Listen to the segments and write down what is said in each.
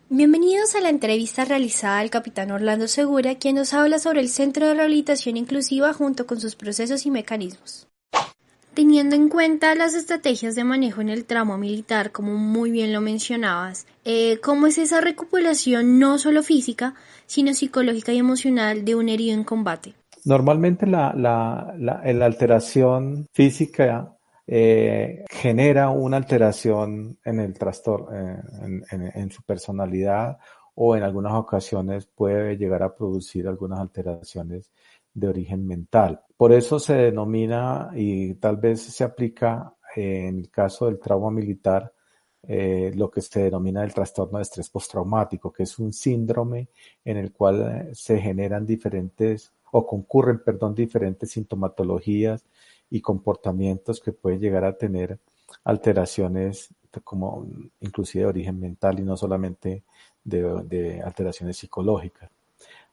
Bienvenidos a la entrevista realizada al capitán Orlando Segura, quien nos habla sobre el Centro de Rehabilitación Inclusiva junto con sus procesos y mecanismos. Teniendo en cuenta las estrategias de manejo en el tramo militar, como muy bien lo mencionabas, ¿cómo es esa recuperación no solo física, sino psicológica y emocional de un herido en combate? Normalmente la alteración física genera una alteración en el trastorno, en su personalidad o en algunas ocasiones puede llegar a producir algunas alteraciones de origen mental. Por eso se denomina y tal vez se aplica en el caso del trauma militar lo que se denomina el trastorno de estrés postraumático, que es un síndrome en el cual se generan diferentes o concurren, perdón, diferentes sintomatologías y comportamientos que pueden llegar a tener alteraciones como inclusive de origen mental y no solamente de alteraciones psicológicas.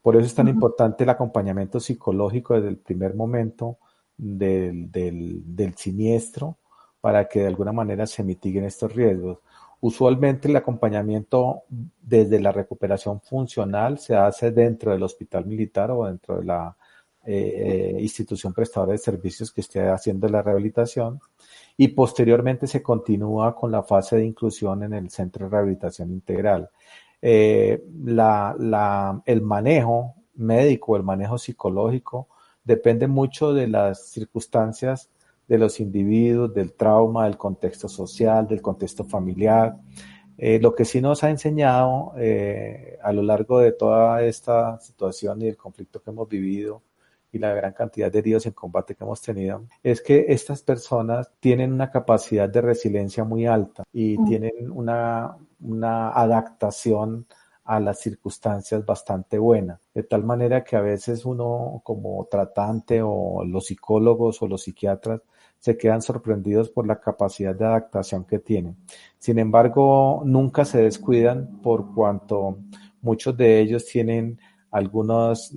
Por eso es tan importante el acompañamiento psicológico desde el primer momento del siniestro para que de alguna manera se mitiguen estos riesgos. Usualmente el acompañamiento desde la recuperación funcional se hace dentro del hospital militar o dentro de la institución prestadora de servicios que esté haciendo la rehabilitación y posteriormente se continúa con la fase de inclusión en el centro de rehabilitación integral. El manejo médico, el manejo psicológico, depende mucho de las circunstancias de los individuos, del trauma, del contexto social, del contexto familiar. Lo que sí nos ha enseñado a lo largo de toda esta situación y el conflicto que hemos vivido y la gran cantidad de heridos en combate que hemos tenido, es que estas personas tienen una capacidad de resiliencia muy alta y tienen una adaptación a las circunstancias bastante buena, de tal manera que a veces uno como tratante o los psicólogos o los psiquiatras se quedan sorprendidos por la capacidad de adaptación que tienen. Sin embargo, nunca se descuidan por cuanto muchos de ellos tienen algunos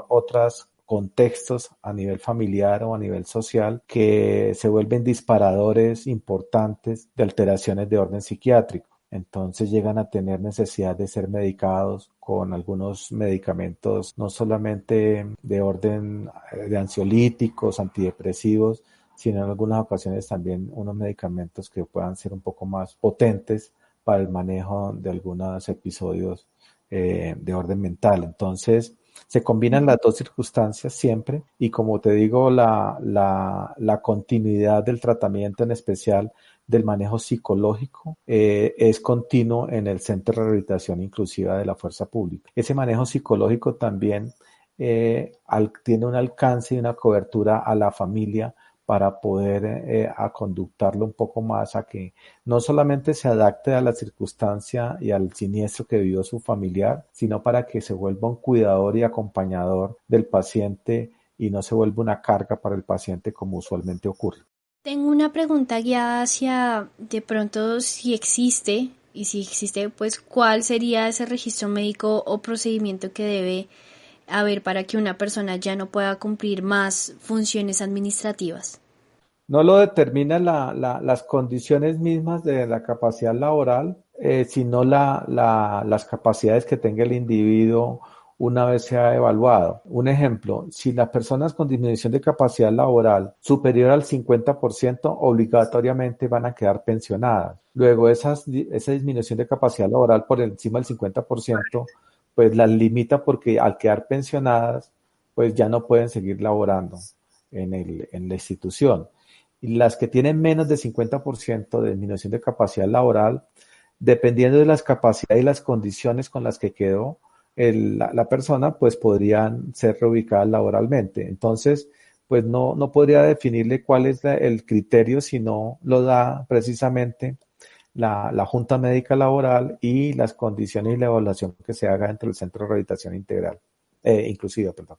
otros contextos a nivel familiar o a nivel social que se vuelven disparadores importantes de alteraciones de orden psiquiátrico. Entonces llegan a tener necesidad de ser medicados con algunos medicamentos, no solamente de orden de ansiolíticos, antidepresivos, sino en algunas ocasiones también unos medicamentos que puedan ser un poco más potentes para el manejo de algunos episodios de orden mental. Entonces, se combinan las dos circunstancias siempre y como te digo, la continuidad del tratamiento, en especial del manejo psicológico, es continuo en el Centro de Rehabilitación Inclusiva de la Fuerza Pública. Ese manejo psicológico también tiene un alcance y una cobertura a la familia para poder a conductarlo un poco más a que no solamente se adapte a la circunstancia y al siniestro que vivió su familiar, sino para que se vuelva un cuidador y acompañador del paciente y no se vuelva una carga para el paciente como usualmente ocurre. Tengo una pregunta guiada hacia de pronto si existe, y si existe, pues cuál sería ese registro médico o procedimiento que debe haber para que una persona ya no pueda cumplir más funciones administrativas. No lo determinan las condiciones mismas de la capacidad laboral, sino las capacidades que tenga el individuo una vez se ha evaluado. Un ejemplo, si las personas con disminución de capacidad laboral superior al 50% obligatoriamente van a quedar pensionadas. Luego, esa disminución de capacidad laboral por encima del 50%, pues las limita porque al quedar pensionadas, pues ya no pueden seguir laborando en la institución. Y las que tienen menos de 50% de disminución de capacidad laboral, dependiendo de las capacidades y las condiciones con las que quedó la persona, pues podrían ser reubicadas laboralmente. Entonces, pues no podría definirle cuál es el criterio, sino lo da precisamente la Junta Médica Laboral y las condiciones y la evaluación que se haga dentro del Centro de Rehabilitación Integral, inclusiva, perdón.